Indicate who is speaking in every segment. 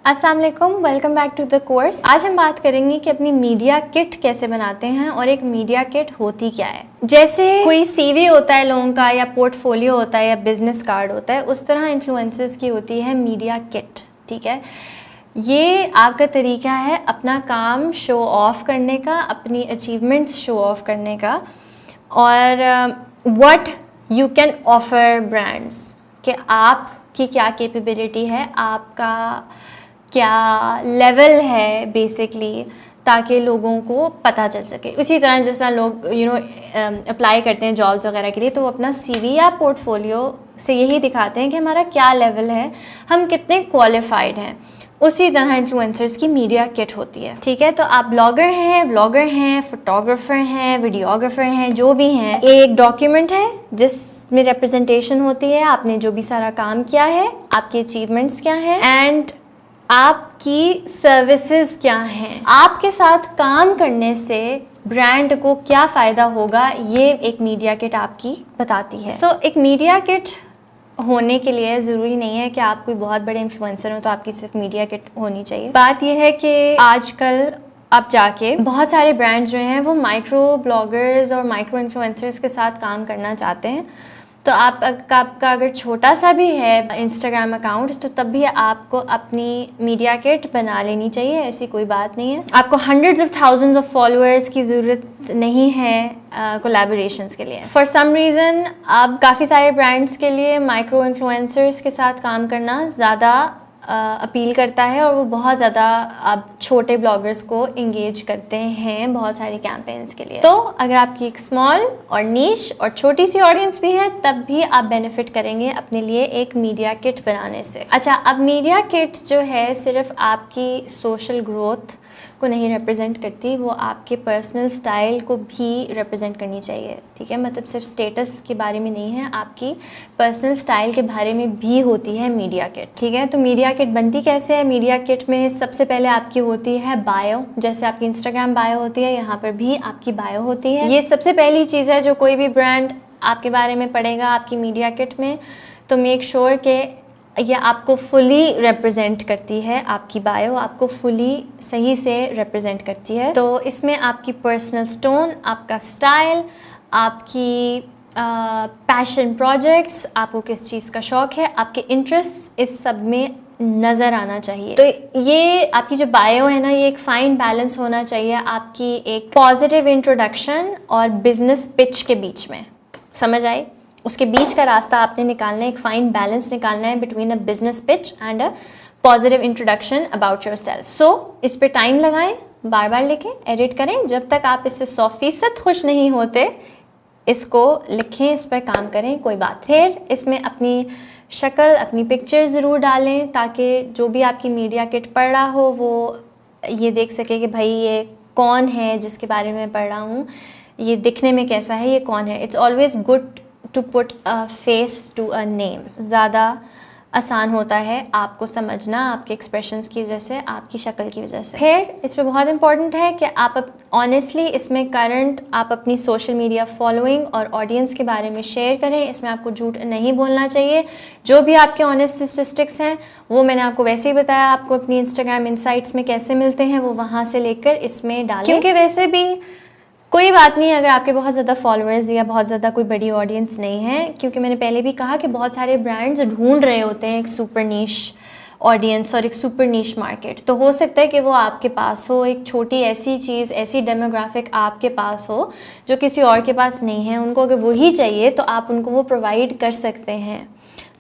Speaker 1: अस्सलाम वालेकुम, welcome back to the course. आज हम बात करेंगे कि अपनी मीडिया किट कैसे बनाते हैं और एक मीडिया किट होती क्या है। जैसे कोई सीवी होता है लोगों का, या पोर्टफोलियो होता है, या बिजनेस कार्ड होता है, उस तरह इन्फ्लुएंसर्स की होती है मीडिया किट। ठीक है, ये आपका तरीका है अपना काम शो ऑफ करने का, अपनी अचीवमेंट्स शो ऑफ करने का, और what you can offer brands, कि आपकी क्या कैपेबिलिटी है, आपका क्या लेवल है बेसिकली, ताकि लोगों को पता चल सके। उसी तरह जिस तरह लोग अप्लाई करते हैं जॉब्स वगैरह के लिए, तो वो अपना सीवी या पोर्टफोलियो से यही दिखाते हैं कि हमारा क्या लेवल है, हम कितने क्वालिफाइड हैं। उसी तरह इन्फ्लुएंसर्स की मीडिया किट होती है। ठीक है, तो आप ब्लॉगर हैं, व्लॉगर हैं, फोटोग्राफर हैं, वीडियोग्राफर हैं, जो भी हैं, एक डॉक्यूमेंट है जिसमें रिप्रेजेंटेशन होती है आपने जो भी सारा काम किया है, आपके अचीवमेंट्स क्या हैं, एंड आपकी सर्विसेज क्या हैं। आपके साथ काम करने से ब्रांड को क्या फ़ायदा होगा, ये एक मीडिया किट आपकी बताती है। सो एक मीडिया किट होने के लिए ज़रूरी नहीं है कि आप कोई बहुत बड़े इन्फ्लुएंसर हो तो आपकी सिर्फ मीडिया किट होनी चाहिए। बात यह है कि आजकल आप जाके बहुत सारे ब्रांड्स जो हैं वो माइक्रो ब्लॉगर्स और माइक्रो इन्फ्लुएंसर्स के साथ काम करना चाहते हैं। तो आपका अगर छोटा सा भी है इंस्टाग्राम अकाउंट, तो तब भी आपको अपनी मीडिया किट बना लेनी चाहिए, ऐसी कोई बात नहीं है। आपको hundreds of thousands of followers की ज़रूरत नहीं है कोलैबोरेशंस के लिए। फॉर सम रीज़न अब काफ़ी सारे ब्रांड्स के लिए माइक्रो इन्फ्लुएंसर्स के साथ काम करना ज़्यादा अपील करता है, और वो बहुत ज़्यादा अब छोटे ब्लॉगर्स को इंगेज करते हैं बहुत सारी कैंपेन्स के लिए। तो अगर आपकी एक स्मॉल और नीश और छोटी सी ऑडियंस भी है, तब भी आप बेनिफिट करेंगे अपने लिए एक मीडिया किट बनाने से। अच्छा, अब मीडिया किट जो है सिर्फ आपकी सोशल ग्रोथ को नहीं रिप्रेजेंट करती, वो आपके पर्सनल स्टाइल को भी रिप्रेजेंट करनी चाहिए। ठीक है, मतलब सिर्फ स्टेटस के बारे में नहीं है, आपकी पर्सनल स्टाइल के बारे में भी होती है मीडिया किट। ठीक है, तो मीडिया किट बनती कैसे है? मीडिया किट में सबसे पहले आपकी होती है बायो। जैसे आपकी इंस्टाग्राम बायो होती है, यहाँ पर भी आपकी बायो होती है। ये सबसे पहली चीज़ है जो कोई भी ब्रांड आपके बारे में पढ़ेगा आपकी मीडिया किट में। तो मेक श्योर कि ये आपको फुली रिप्रेजेंट करती है, आपकी बायो आपको फुली सही से रिप्रेजेंट करती है। तो इसमें आपकी पर्सनल स्टोन, आपका स्टाइल, आपकी पैशन प्रोजेक्ट्स, आपको किस चीज़ का शौक़ है, आपके इंटरेस्ट, इस सब में नज़र आना चाहिए। तो ये आपकी जो बायो है ना, ये एक फ़ाइन बैलेंस होना चाहिए आपकी एक पॉजिटिव इंट्रोडक्शन और बिजनेस पिच के बीच में। समझ आई? उसके बीच का रास्ता आपने निकालना है, एक फ़ाइन बैलेंस निकालना है between a business pitch and a positive introduction about yourself. So इस पर टाइम लगाएं, बार बार लिखें, एडिट करें। जब तक आप इससे 100% खुश नहीं होते, इसको लिखें, इस पर काम करें, कोई बात। फिर इसमें अपनी शक्ल, अपनी पिक्चर ज़रूर डालें, ताकि जो भी आपकी मीडिया किट पढ़ रहा हो वो ये देख सके कि भाई ये कौन है जिसके बारे में पढ़ रहा हूँ, ये दिखने में कैसा है, ये कौन है। It's always good to put a face to a name. ज़्यादा आसान होता है आपको समझना आपके एक्सप्रेशंस की वजह से, आपकी शक्ल की वजह से। फिर इसमें बहुत इंपॉर्टेंट है कि आप ऑनेस्टली इसमें करंट आप अपनी सोशल मीडिया फॉलोइंग और ऑडियंस के बारे में शेयर करें। इसमें आपको झूठ नहीं बोलना चाहिए। जो भी आपके ऑनेस्ट स्टेटिस्टिक्स हैं वो मैंने आपको वैसे ही बताया, आपको अपनी इंस्टाग्राम इनसाइट्स में कैसे मिलते हैं वो वहाँ से लेकर इसमें डालें। क्योंकि वैसे भी कोई बात नहीं अगर आपके बहुत ज़्यादा फॉलोअर्स या बहुत ज़्यादा कोई बड़ी ऑडियंस नहीं है, क्योंकि मैंने पहले भी कहा कि बहुत सारे ब्रांड्स ढूंढ रहे होते हैं एक सुपर नीश ऑडियंस और एक सुपर नीश मार्केट। तो हो सकता है कि वो आपके पास हो, एक छोटी ऐसी चीज़, ऐसी डेमोग्राफिक आपके पास हो जो किसी और के पास नहीं है। उनको अगर वही चाहिए तो आप उनको वो प्रोवाइड कर सकते हैं।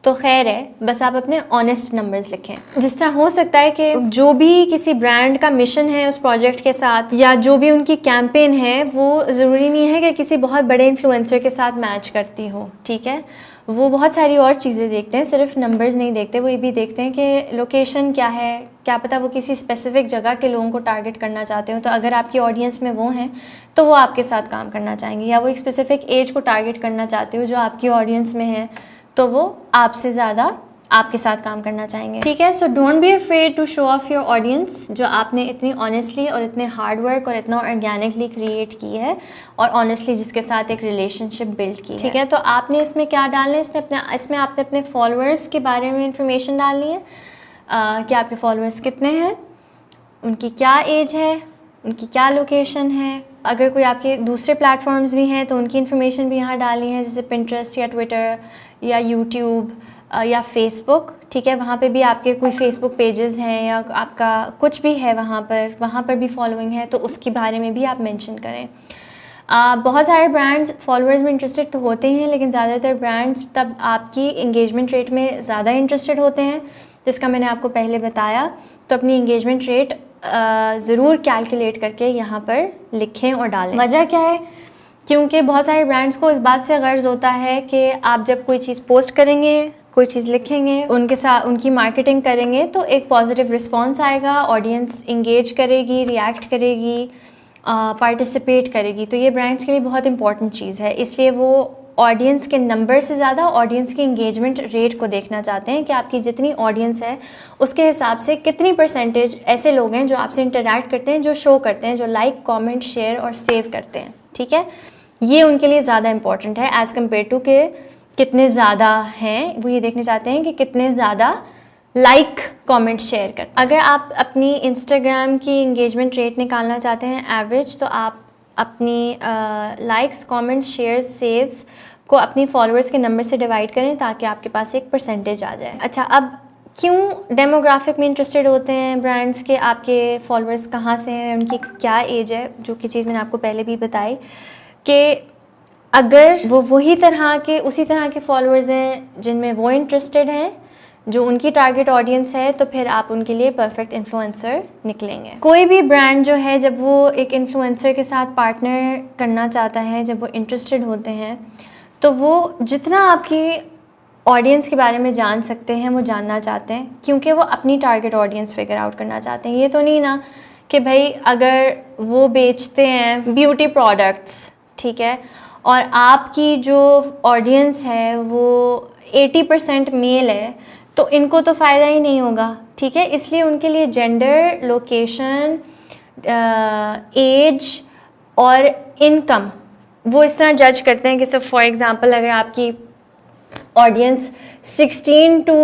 Speaker 1: तो खैर है, बस आप अपने ऑनेस्ट नंबर्स लिखें। जिस तरह हो सकता है कि जो भी किसी ब्रांड का मिशन है उस प्रोजेक्ट के साथ, या जो भी उनकी कैंपेन है, वो ज़रूरी नहीं है कि किसी बहुत बड़े इन्फ्लुएंसर के साथ मैच करती हो। ठीक है, वो बहुत सारी और चीज़ें देखते हैं, सिर्फ नंबर्स नहीं देखते। वो ये भी देखते हैं कि लोकेशन क्या है, क्या पता वो किसी स्पेसिफिक जगह के लोगों को टारगेट करना चाहते हो। तो अगर आपकी ऑडियंस में वो हैं तो वो आपके साथ काम करना चाहेंगे, या वो एक स्पेसिफिक एज को टारगेट करना चाहते हो जो आपकी ऑडियंस में है, तो वो आपसे ज़्यादा आपके साथ काम करना चाहेंगे। ठीक है, so don't be afraid to show off your audience, जो आपने इतनी ऑनेस्टली और इतने हार्ड वर्क और इतना ऑर्गेनिकली क्रिएट की है, और ऑनेस्टली जिसके साथ एक रिलेशनशिप बिल्ड की है। ठीक है, तो आपने इसमें क्या डालना है, इसमें आपने अपने फॉलोअर्स के बारे में इंफॉर्मेशन डालनी है, कि आपके फॉलोअर्स कितने हैं, उनकी क्या एज है, उनकी क्या लोकेशन है। अगर कोई आपके दूसरे प्लेटफॉर्म्स भी हैं तो उनकी इन्फॉर्मेशन भी यहाँ डालनी है, जैसे पिंटरेस्ट या ट्विटर या यूट्यूब या फेसबुक, ठीक है। वहाँ पे भी आपके कोई फेसबुक पेजेस हैं या आपका कुछ भी है वहाँ पर भी फॉलोइंग है, तो उसके बारे में भी आप मेंशन करें। बहुत सारे ब्रांड्स फॉलोअर्स में इंटरेस्टेड तो होते ही हैं, लेकिन ज़्यादातर ब्रांड्स तब आपकी इंगेजमेंट रेट में ज़्यादा इंटरेस्टेड होते हैं, जिसका मैंने आपको पहले बताया। तो अपनी इंगेजमेंट रेट ज़रूर कैलकुलेट करके यहाँ पर लिखें और डालें। वजह क्या है? क्योंकि बहुत सारे ब्रांड्स को इस बात से गर्ज होता है कि आप जब कोई चीज़ पोस्ट करेंगे, कोई चीज़ लिखेंगे, उनके साथ उनकी मार्केटिंग करेंगे, तो एक पॉजिटिव रिस्पॉन्स आएगा, ऑडियंस इंगेज करेगी, रिएक्ट करेगी, पार्टिसिपेट करेगी। तो ये ब्रांड्स के लिए बहुत इंपॉर्टेंट चीज़ है, इसलिए वो ऑडियंस के नंबर से ज़्यादा ऑडियंस की इंगेजमेंट रेट को देखना चाहते हैं कि आपकी जितनी ऑडियंस है उसके हिसाब से कितनी परसेंटेज ऐसे लोग हैं जो आपसे इंटरैक्ट करते हैं, जो शो करते हैं, जो लाइक, कमेंट, शेयर और सेव करते हैं, ठीक है। ये उनके लिए ज़्यादा इंपॉर्टेंट है एज़ कम्पेयर टू के कितने ज़्यादा हैं। वो ये देखना चाहते हैं कि कितने ज़्यादा लाइक, कमेंट, शेयर करते हैं। अगर आप अपनी इंस्टाग्राम की इंगेजमेंट रेट निकालना चाहते हैं एवरेज, तो आप अपनी लाइक्स, कमेंट्स, शेयर्स, सेव्स को अपनी फॉलोअर्स के नंबर से डिवाइड करें ताकि आपके पास एक परसेंटेज आ जाए। अच्छा, अब क्यों डेमोग्राफिक में इंटरेस्टेड होते हैं ब्रांड्स के, आपके फॉलोअर्स कहाँ से हैं, उनकी क्या एज है, जो कि चीज़ मैंने आपको पहले भी बताई कि अगर वो उसी तरह के फॉलोअर्स हैं जिनमें वो इंटरेस्टेड हैं, जो उनकी टारगेट ऑडियंस है, तो फिर आप उनके लिए परफेक्ट इन्फ्लुएंसर निकलेंगे। कोई भी ब्रांड जो है, जब वो एक इन्फ्लुएंसर के साथ पार्टनर करना चाहता है, जब वो इंटरेस्टेड होते हैं, तो वो जितना आपकी ऑडियंस के बारे में जान सकते हैं वो जानना चाहते हैं, क्योंकि वो अपनी टारगेट ऑडियंस फिगर आउट करना चाहते हैं। ये तो नहीं ना कि भाई अगर वो बेचते हैं ब्यूटी प्रोडक्ट्स, ठीक है, और आपकी जो ऑडियंस है वो 80% मेल है, तो इनको तो फ़ायदा ही नहीं होगा, ठीक है। इसलिए उनके लिए जेंडर, लोकेशन, एज और इनकम वो इस तरह जज करते हैं कि सिर्फ फॉर एग्ज़ाम्पल अगर आपकी ऑडियंस 16 to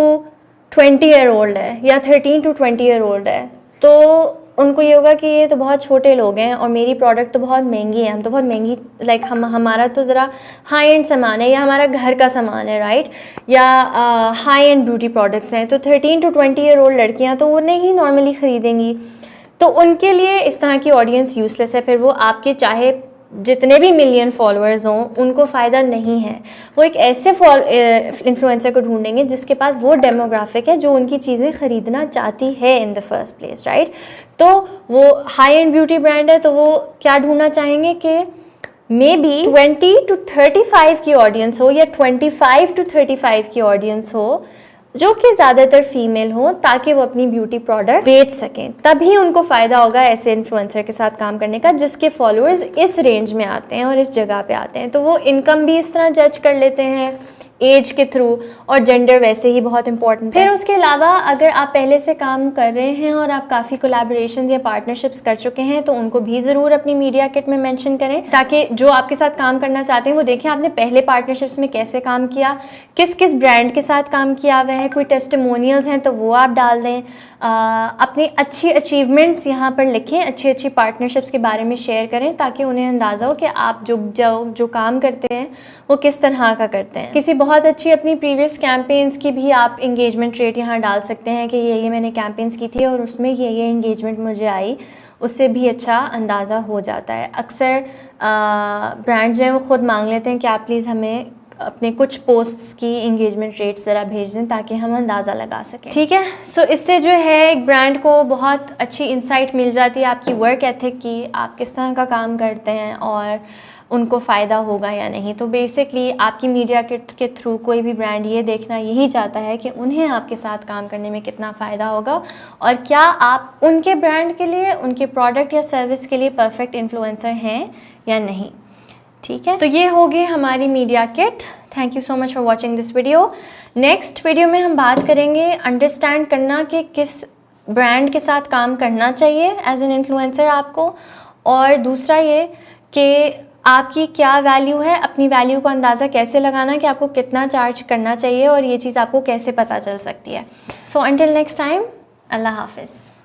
Speaker 1: 20 ईयर ओल्ड है या 13 to 20 ईयर ओल्ड है, तो उनको ये होगा कि ये तो बहुत छोटे लोग हैं और मेरी प्रोडक्ट तो बहुत महंगी है, हम तो बहुत महंगी, लाइक हमारा तो ज़रा हाई एंड सामान है या हमारा घर का सामान है, राइट, या हाई एंड ब्यूटी प्रोडक्ट्स हैं, तो 13 to 20 ईयर ओल्ड लड़कियां तो वो नहीं नॉर्मली ख़रीदेंगी। तो उनके लिए इस तरह की ऑडियंस यूज़लेस है। फिर वो आपके चाहे जितने भी मिलियन फॉलोअर्स हों, उनको फ़ायदा नहीं है। वो एक ऐसे इन्फ्लुएंसर को ढूंढेंगे जिसके पास वो डेमोग्राफिक है जो उनकी चीज़ें ख़रीदना चाहती है in the first place, right. तो वो हाई एंड ब्यूटी ब्रांड है, तो वो क्या ढूंढना चाहेंगे कि मे बी 20 to 35 की ऑडियंस हो या 25 to 35 की ऑडियंस हो, जो कि ज़्यादातर फीमेल हो, ताकि वो अपनी ब्यूटी प्रोडक्ट बेच सकें। तभी उनको फ़ायदा होगा ऐसे इन्फ्लुएंसर के साथ काम करने का जिसके फॉलोअर्स इस रेंज में आते हैं और इस जगह पे आते हैं। तो वो इनकम भी इस तरह जज कर लेते हैं, एज के थ्रू, और जेंडर वैसे ही बहुत इंपॉर्टेंट है। फिर उसके अलावा अगर आप पहले से काम कर रहे हैं और आप काफ़ी कोलैबोरेशंस या पार्टनरशिप्स कर चुके हैं, तो उनको भी ज़रूर अपनी मीडिया किट में मेंशन करें, ताकि जो आपके साथ काम करना चाहते हैं वो देखें आपने पहले पार्टनरशिप्स में कैसे काम किया, किस किस ब्रांड के साथ काम किया हुआ है, कोई टेस्टिमोनियल्स हैं तो वो आप डाल दें, अपनी अच्छी अचीवमेंट्स यहाँ पर लिखें, अच्छी अच्छी पार्टनरशिप्स के बारे में शेयर करें, ताकि उन्हें अंदाज़ा हो कि आप जो काम करते हैं वो किस तरह का करते हैं। किसी बहुत अच्छी अपनी प्रीवियस कैंपेन्स की भी आप इंगेजमेंट रेट यहाँ डाल सकते हैं कि ये मैंने कैंपेन्स की थी और उसमें ये इंगेजमेंट मुझे आई, उससे भी अच्छा अंदाज़ा हो जाता है। अक्सर ब्रांड्स जो हैं वो ख़ुद मांग लेते हैं कि आप प्लीज़ हमें अपने कुछ पोस्ट्स की इंगेजमेंट रेट ज़रा भेज दें ताकि हम अंदाज़ा लगा सकें, ठीक है। सो इससे जो है एक ब्रांड को बहुत अच्छी इंसाइट मिल जाती है आपकी वर्क एथिक की, आप किस तरह का काम करते हैं और उनको फ़ायदा होगा या नहीं। तो बेसिकली आपकी मीडिया किट के थ्रू कोई भी ब्रांड ये देखना यही चाहता है कि उन्हें आपके साथ काम करने में कितना फ़ायदा होगा और क्या आप उनके ब्रांड के लिए, उनके प्रोडक्ट या सर्विस के लिए परफेक्ट इन्फ्लुएंसर हैं या नहीं, ठीक है। तो ये होगी हमारी media kit. Thank you so much for watching this video. Next video में हम बात करेंगे अंडरस्टैंड करना कि किस ब्रांड के साथ काम करना चाहिए एज एन इन्फ्लुएंसर आपको, और दूसरा ये कि आपकी क्या वैल्यू है, अपनी वैल्यू का अंदाज़ा कैसे लगाना कि आपको कितना चार्ज करना चाहिए और ये चीज़ आपको कैसे पता चल सकती है। सो अंटिल नेक्स्ट टाइम, अल्लाह हाफिज़।